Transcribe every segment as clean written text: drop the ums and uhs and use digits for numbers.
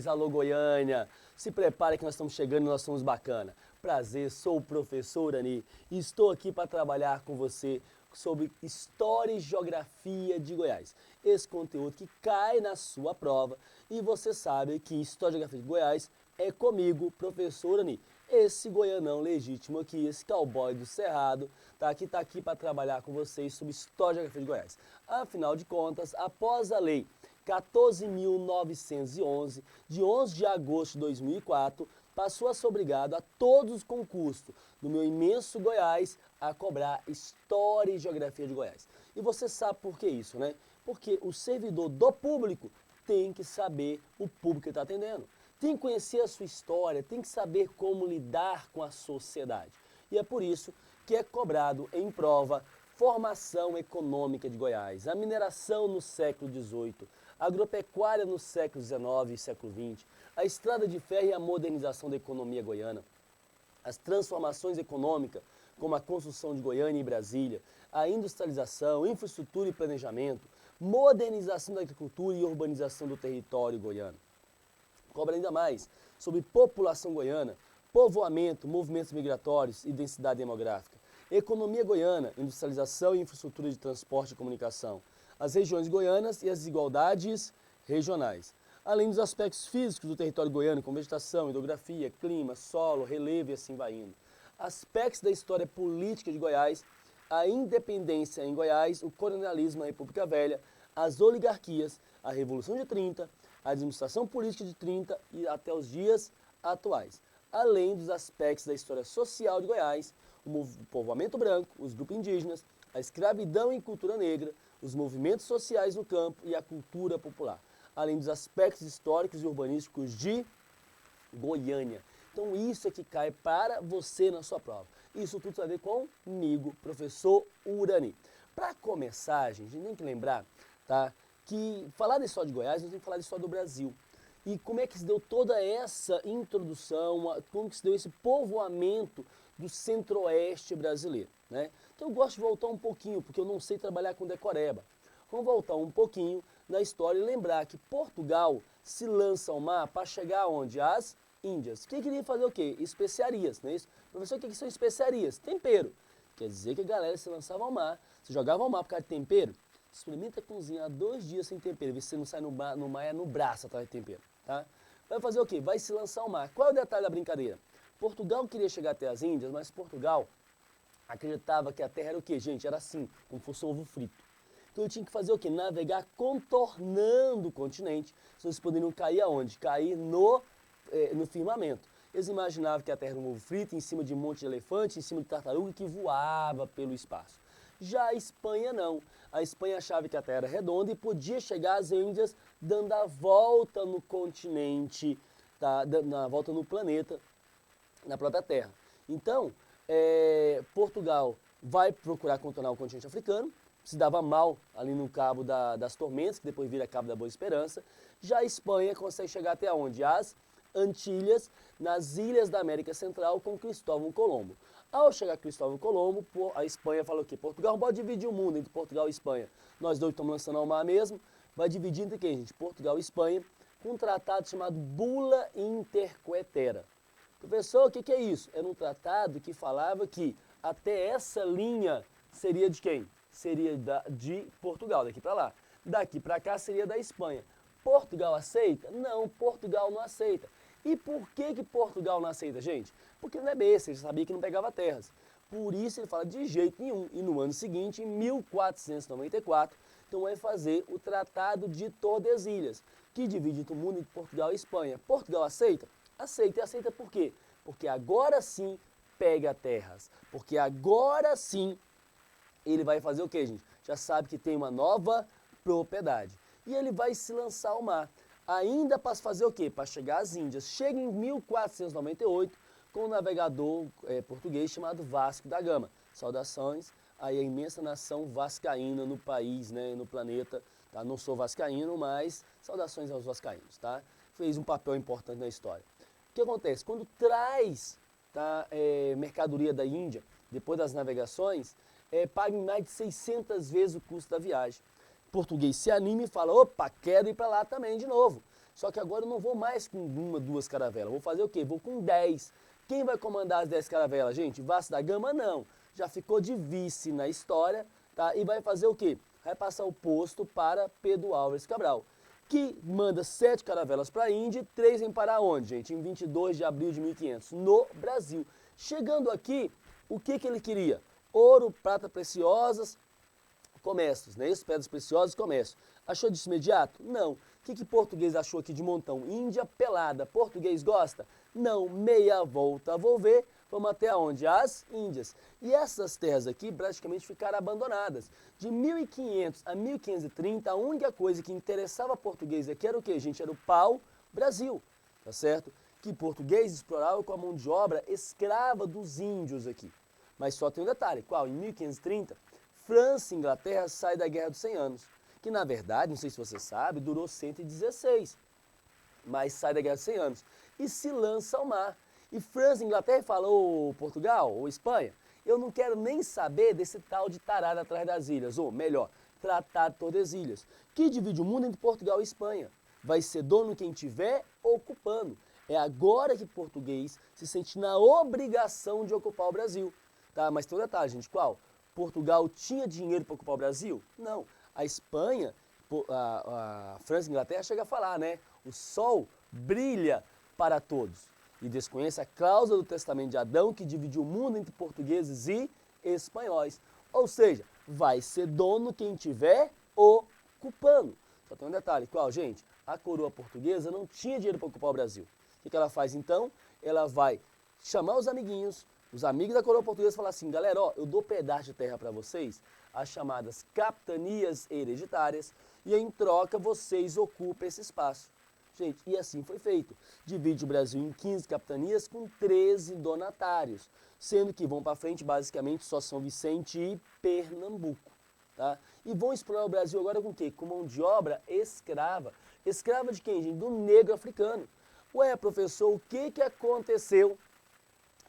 Goiás, alô Goiânia. Se prepare que nós estamos chegando e nós somos bacana. Prazer, sou o professor Urani e estou aqui para trabalhar com você sobre História e Geografia de Goiás. Esse conteúdo que cai na sua prova e você sabe que História e Geografia de Goiás é comigo, professor Urani. Esse goianão legítimo aqui, esse cowboy do Cerrado, tá aqui para trabalhar com vocês sobre História e Geografia de Goiás. Afinal de contas, após a lei 14.911, de 11 de agosto de 2004, passou a ser obrigado a todos os concursos do meu imenso Goiás a cobrar História e Geografia de Goiás. E você sabe por que isso, né? Porque o servidor do público tem que saber o público que está atendendo. Tem que conhecer a sua história, tem que saber como lidar com a sociedade. E é por isso que é cobrado em prova formação econômica de Goiás, a mineração no século XVIII, a agropecuária no século XIX e século XX, a estrada de ferro e a modernização da economia goiana, as transformações econômicas, como a construção de Goiânia e Brasília, a industrialização, infraestrutura e planejamento, modernização da agricultura e urbanização do território goiano. Cobra ainda mais sobre população goiana, povoamento, movimentos migratórios e densidade demográfica, economia goiana, industrialização e infraestrutura de transporte e comunicação, as regiões goianas e as desigualdades regionais, além dos aspectos físicos do território goiano, como vegetação, hidrografia, clima, solo, relevo e assim vai indo. Aspectos da história política de Goiás, a independência em Goiás, o colonialismo na República Velha, as oligarquias, a Revolução de 30, a administração política de 30 e até os dias atuais, além dos aspectos da história social de Goiás, o povoamento branco, os grupos indígenas, a escravidão e cultura negra, os movimentos sociais no campo e a cultura popular, além dos aspectos históricos e urbanísticos de Goiânia. Então isso é que cai para você na sua prova. Isso tudo tem a ver comigo, professor Urani. Para começar, gente, a gente tem que lembrar, tá, que falar da história de Goiás, a gente tem que falar da história do Brasil. E como é que se deu toda essa introdução, como que se deu esse povoamento do centro-oeste brasileiro, né? Então eu gosto de voltar um pouquinho, porque eu não sei trabalhar com decoreba. Vamos voltar um pouquinho na história e lembrar que Portugal se lança ao mar para chegar aonde? Às Índias. Que queria fazer o quê? Especiarias, não é isso? Professor, o que são especiarias? Tempero. Quer dizer que a galera se lançava ao mar, se jogava ao mar por causa de tempero. Experimenta cozinhar 2 dias sem tempero, vê se você não sai no mar é no braço atrás de tempero, tá? Vai fazer o quê? Vai se lançar ao mar. Qual é o detalhe da brincadeira? Portugal queria chegar até as Índias, mas Portugal acreditava que a terra era o quê, gente? Era assim, como fosse um ovo frito. Então ele tinha que fazer o quê? Navegar contornando o continente, senão eles poderiam cair aonde? Cair no firmamento. Eles imaginavam que a terra era um ovo frito, em cima de um monte de elefante, em cima de tartaruga que voava pelo espaço. Já a Espanha não. A Espanha achava que a Terra era redonda e podia chegar às Índias dando a volta no continente, tá? Dando a volta no planeta, na própria Terra. Então, Portugal vai procurar contornar o continente africano, se dava mal ali no Cabo das Tormentas, que depois vira Cabo da Boa Esperança. Já a Espanha consegue chegar até onde? As Antilhas, nas ilhas da América Central, com Cristóvão Colombo. Ao chegar Cristóvão Colombo, a Espanha falou que Portugal pode dividir o mundo entre Portugal e Espanha. Nós dois estamos lançando ao mar mesmo. Vai dividir entre quem, gente? Portugal e Espanha, com um tratado chamado Bula Intercoetera. Professor, o que é isso? Era um tratado que falava que até essa linha seria de quem? Seria de Portugal, daqui para lá. Daqui para cá seria da Espanha. Portugal aceita? Não, Portugal não aceita. E por que Portugal não aceita, gente? Porque não é besta, ele sabia que não pegava terras. Por isso ele fala de jeito nenhum. E no ano seguinte, em 1494, então vai fazer o Tratado de Tordesilhas, que divide o mundo entre Portugal e Espanha. Portugal aceita? Aceita. E aceita por quê? Porque agora sim pega terras. Porque agora sim ele vai fazer o quê, gente? Já sabe que tem uma nova propriedade. E ele vai se lançar ao mar. Ainda para fazer o quê? Para chegar às Índias. Chega em 1498 com um navegador português chamado Vasco da Gama. Saudações aí a imensa nação vascaína no país, né, no planeta. Tá? Não sou vascaíno, mas saudações aos vascaínos. Tá? Fez um papel importante na história. O que acontece? Quando traz, tá, mercadoria da Índia, depois das navegações, paga em mais de 600 vezes o custo da viagem. O português se anima e fala, opa, quero ir para lá também de novo. Só que agora eu não vou mais com uma, duas caravelas. Vou fazer o quê? Vou com 10. Quem vai comandar as 10 caravelas, gente? Vasco da Gama, não. Já ficou de vice na história, tá? E vai fazer o quê? Vai passar o posto para Pedro Álvares Cabral, que manda 7 caravelas para a Índia e 3 vem para onde, gente? Em 22 de abril de 1500, no Brasil. Chegando aqui, o que ele queria? Ouro, prata preciosas, comércios, né? Isso, pedras preciosas, comércio. Achou disso imediato? Não. O que português achou aqui de montão? Índia pelada. Português gosta? Não. Meia volta, vou ver. Vamos até onde? As Índias. E essas terras aqui praticamente ficaram abandonadas. De 1500 a 1530, a única coisa que interessava português aqui era o quê, gente? Era o pau-brasil, tá certo? Que português explorava com a mão de obra escrava dos índios aqui. Mas só tem um detalhe, qual? Em 1530, França e Inglaterra saem da Guerra dos 100 Anos, que na verdade, não sei se você sabe, durou 116, mas sai da Guerra dos 100 Anos e se lança ao mar. E França e Inglaterra falam, ô Portugal, ou Espanha, eu não quero nem saber desse tal de tarado atrás das ilhas, ou melhor, Tratado de Tordesilhas, que divide o mundo entre Portugal e Espanha. Vai ser dono quem estiver ocupando. É agora que português se sente na obrigação de ocupar o Brasil. Tá? Mas tem um detalhe, gente, qual? Portugal tinha dinheiro para ocupar o Brasil? Não. A Espanha, a França e a Inglaterra chega a falar, né? O sol brilha para todos. E desconhece a cláusula do Testamento de Adão que dividiu o mundo entre portugueses e espanhóis. Ou seja, vai ser dono quem estiver ocupando. Só tem um detalhe, qual, gente? A coroa portuguesa não tinha dinheiro para ocupar o Brasil. O que ela faz então? Ela vai chamar os amiguinhos, os amigos da coroa portuguesa e falar assim, galera, ó, eu dou pedaço de terra para vocês, as chamadas capitanias hereditárias, e em troca vocês ocupam esse espaço. Gente, e assim foi feito. Divide o Brasil em 15 capitanias com 13 donatários, sendo que vão para frente basicamente só São Vicente e Pernambuco. Tá? E vão explorar o Brasil agora com o quê? Com mão de obra escrava. Escrava de quem, gente? Do negro africano. Ué, professor, o que aconteceu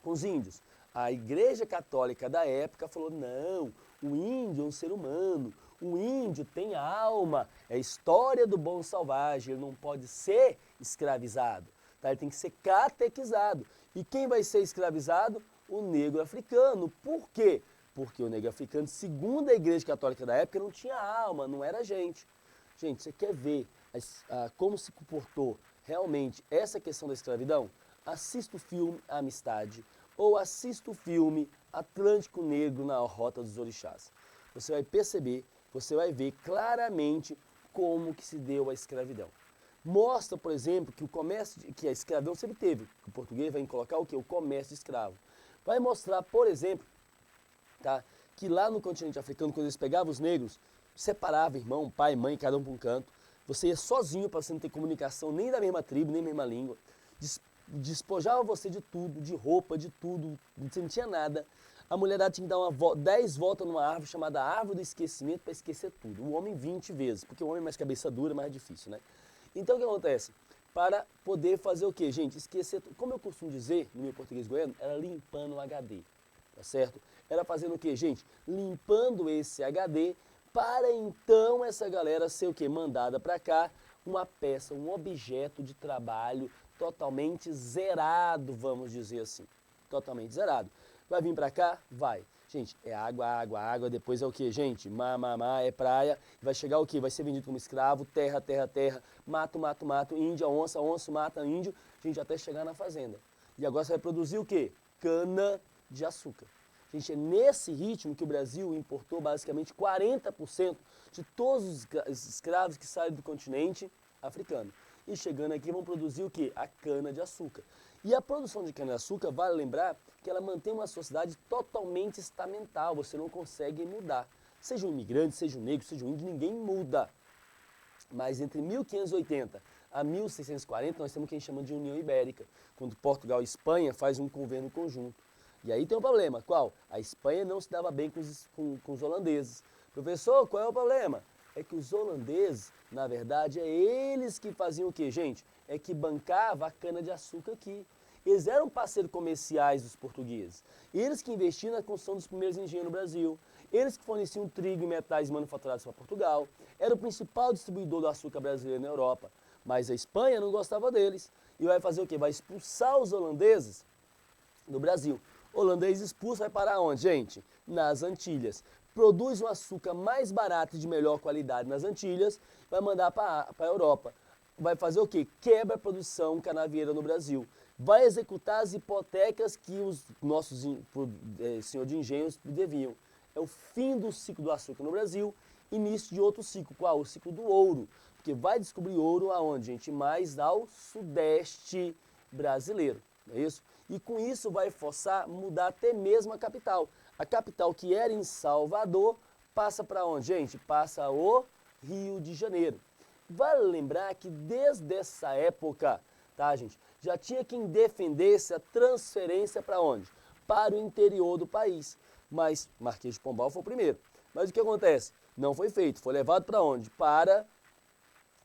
com os índios? A Igreja Católica da época falou, não, o índio é um ser humano, o índio tem alma, é a história do bom selvagem, ele não pode ser escravizado, tá? Ele tem que ser catequizado. E quem vai ser escravizado? O negro africano. Por quê? Porque o negro africano, segundo a Igreja Católica da época, não tinha alma, não era gente. Gente, você quer ver como se comportou realmente essa questão da escravidão? Assista o filme Amistade ou assista o filme Atlântico Negro na Rota dos Orixás. Você vai perceber, você vai ver claramente como que se deu a escravidão. Mostra, por exemplo, que o comércio, que a escravidão sempre teve. O português vai colocar o quê? O comércio de escravo. Vai mostrar, por exemplo, tá, que lá no continente africano, quando eles pegavam os negros, separavam irmão, pai, mãe, cada um para um canto. Você ia sozinho para você não ter comunicação nem da mesma tribo, nem da mesma língua. Despojava você de tudo, de roupa, de tudo, você não tinha nada. A mulherada tinha que dar 10 voltas numa árvore chamada árvore do esquecimento para esquecer tudo. O homem 20 vezes, porque o homem é mais cabeça dura, mais difícil, né? Então o que acontece? Para poder fazer o quê, gente? Esquecer tudo. Como eu costumo dizer no meu português goiano, era limpando o HD, tá certo? Era fazendo o quê, gente? Limpando esse HD para então essa galera ser o quê? Mandada para cá, uma peça, um objeto de trabalho totalmente zerado, vamos dizer assim. Totalmente zerado. Vai vir para cá? Vai. Gente, é água, água, água, depois é o que, gente? É praia, vai chegar o que? Vai ser vendido como escravo, terra, terra, terra, mato, mato, mato, índia, onça, onça, mata, índio, gente, até chegar na fazenda. E agora você vai produzir o que? Cana de açúcar. Gente, é nesse ritmo que o Brasil importou basicamente 40% de todos os escravos que saem do continente africano. E chegando aqui vão produzir o que? A cana de açúcar. E a produção de cana-de-açúcar, vale lembrar que ela mantém uma sociedade totalmente estamental, você não consegue mudar. Seja um imigrante, seja um negro, seja um índio, ninguém muda. Mas entre 1580 a 1640 nós temos o que a gente chama de União Ibérica, quando Portugal e Espanha fazem um governo conjunto. E aí tem um problema, qual? A Espanha não se dava bem com os holandeses. Professor, qual é o problema? É que os holandeses, na verdade, é eles que faziam o quê, gente? É que bancava a cana-de-açúcar aqui. Eles eram parceiros comerciais dos portugueses. Eles que investiam na construção dos primeiros engenhos no Brasil. Eles que forneciam trigo e metais manufaturados para Portugal. Era o principal distribuidor do açúcar brasileiro na Europa. Mas a Espanha não gostava deles. E vai fazer o quê? Vai expulsar os holandeses do Brasil. O holandês expulso vai parar onde, gente? Nas Antilhas. Produz um açúcar mais barato e de melhor qualidade nas Antilhas, vai mandar para a Europa. Vai fazer o quê? Quebra a produção canavieira no Brasil. Vai executar as hipotecas que os nossos senhor de engenhos deviam. É o fim do ciclo do açúcar no Brasil, início de outro ciclo. Qual? O ciclo do ouro. Porque vai descobrir ouro aonde, gente? Mais ao sudeste brasileiro. Não é isso? E com isso vai forçar mudar até mesmo a capital. A capital que era em Salvador passa para onde, gente? Passa o Rio de Janeiro. Vale lembrar que desde essa época, tá, gente, já tinha quem defendesse a transferência para onde? Para o interior do país. Mas Marquês de Pombal foi o primeiro. Mas o que acontece? Não foi feito. Foi levado para onde? Para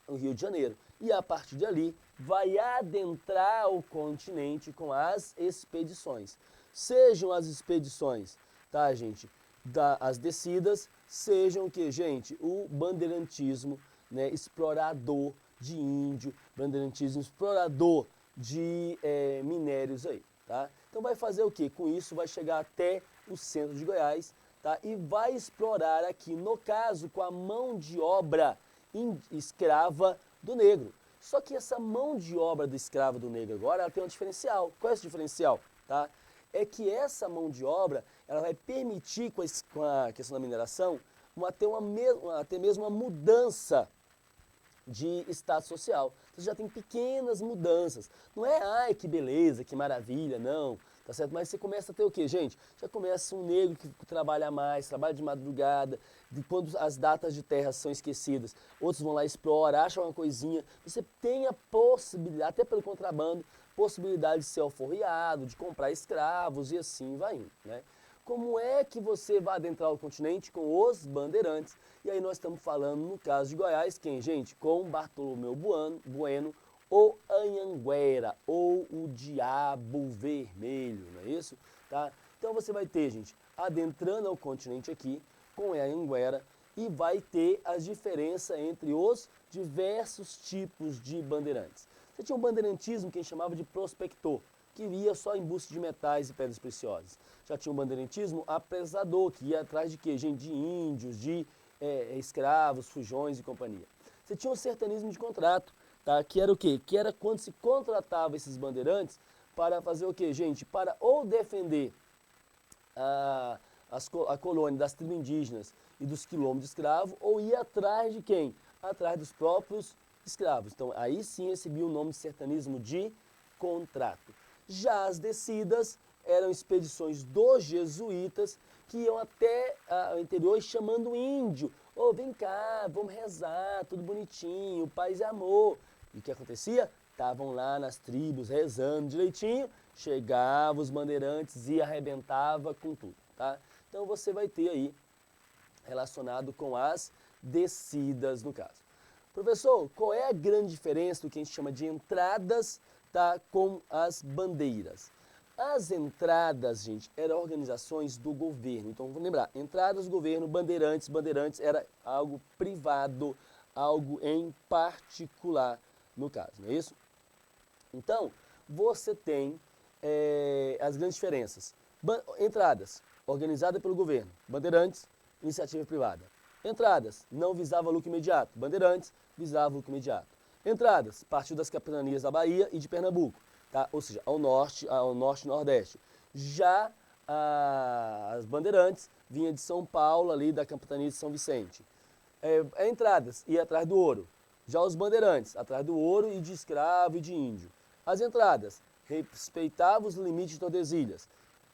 o Rio de Janeiro. E a partir de ali vai adentrar o continente com as expedições. Sejam as expedições, tá, gente, as descidas, sejam o que, gente? O bandeirantismo, né, explorador de índio, bandeirantismo explorador de minérios aí, tá? Então vai fazer o que? Com isso vai chegar até o centro de Goiás, tá? E vai explorar aqui, no caso, com a mão de obra escrava do negro. Só que essa mão de obra do escravo do negro agora, ela tem um diferencial. Qual é esse diferencial? Tá? É que essa mão de obra, ela vai permitir, com a questão da mineração, até mesmo uma mudança de status social. Você já tem pequenas mudanças. Não é, ai, que beleza, que maravilha, não. Tá certo? Mas você começa a ter o quê, gente? Já começa um negro que trabalha mais, trabalha de madrugada, quando as datas de terra são esquecidas, outros vão lá, exploram, acham uma coisinha. Você tem a possibilidade, até pelo contrabando, possibilidade de ser alforriado, de comprar escravos e assim vai indo, né? Como é que você vai adentrar o continente? Com os bandeirantes. E aí nós estamos falando, no caso de Goiás, quem, gente? Com Bartolomeu Bueno, ou Anhanguera, ou o Diabo Vermelho, não é isso? Tá? Então você vai ter, gente, adentrando ao continente aqui, com Anhanguera, e vai ter as diferenças entre os diversos tipos de bandeirantes. Você tinha um bandeirantismo que a gente chamava de prospector, que ia só em busca de metais e pedras preciosas. Já tinha um bandeirantismo apresador, que ia atrás de quê? Gente, de índios, de escravos, fujões e companhia. Você tinha um sertanismo de contrato, tá? Que era o quê? Que era quando se contratava esses bandeirantes para fazer o quê, gente? Para ou defender a colônia das tribos indígenas e dos quilombos de escravo, ou ir atrás de quem? Atrás dos próprios escravos. Então, aí sim recebia o nome de sertanismo de contrato. Já as descidas eram expedições dos jesuítas que iam até o interior chamando o índio. Ô, vem cá, vamos rezar, tudo bonitinho, paz e amor. E o que acontecia? Estavam lá nas tribos rezando direitinho, chegavam os bandeirantes e arrebentava com tudo, tá? Então você vai ter aí relacionado com as descidas no caso. Professor, qual é a grande diferença do que a gente chama de entradas, tá, com as bandeiras? As entradas, gente, eram organizações do governo. Então, vamos lembrar, entradas do governo, bandeirantes era algo privado, algo em particular, no caso, não é isso? Então, você tem as grandes diferenças. Entradas, organizada pelo governo. Bandeirantes, iniciativa privada. Entradas, não visava lucro imediato. Bandeirantes, visava lucro imediato. Entradas, partiu das capitanias da Bahia e de Pernambuco. Tá? Ou seja, ao norte e nordeste. Já as bandeirantes vinha de São Paulo, ali da capitania de São Vicente. Entradas, ia atrás do ouro. Já os bandeirantes, atrás do ouro e de escravo e de índio. As entradas, respeitavam os limites de Tordesilhas.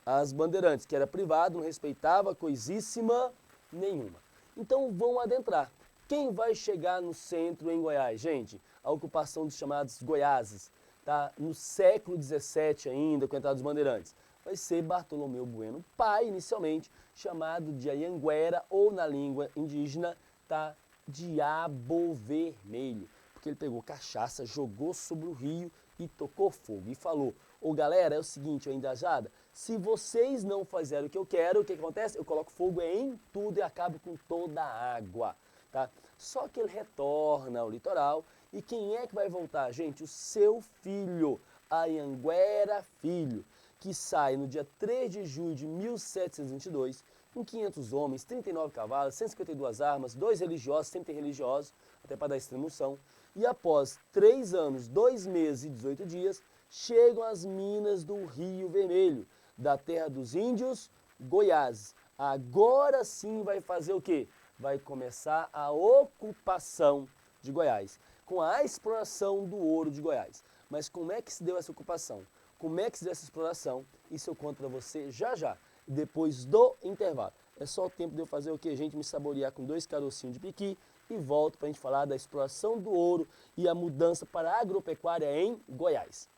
As bandeirantes, que era privado, não respeitava coisíssima nenhuma. Então vão adentrar. Quem vai chegar no centro em Goiás? Gente, a ocupação dos chamados Goiáses. Tá? No século XVII ainda, com a entrada dos bandeirantes, vai ser Bartolomeu Bueno, pai inicialmente, chamado de Anhanguera, ou na língua indígena, tá? Diabo Vermelho, porque ele pegou cachaça, jogou sobre o rio e tocou fogo, e falou, galera, é o seguinte, Indajada, se vocês não fizerem o que eu quero, o que acontece? Eu coloco fogo em tudo e acabo com toda a água. tá? Só que ele retorna ao litoral e quem é que vai voltar, gente? O seu filho, Anhanguera Filho, que sai no dia 3 de junho de 1722, com 500 homens, 39 cavalos, 152 armas, 2 religiosos, sempre tem religiosos, até para dar extremoção, e após 3 anos, 2 meses e 18 dias, chegam às minas do Rio Vermelho, da terra dos índios, Goiás. Agora sim vai fazer o quê? Vai começar a ocupação de Goiás, com a exploração do ouro de Goiás. Mas como é que se deu essa ocupação? Como é que se deu essa exploração? Isso eu conto para você já já, depois do intervalo. É só o tempo de eu fazer o que, gente? Me saborear com 2 carocinhos de piqui e volto para a gente falar da exploração do ouro e a mudança para a agropecuária em Goiás.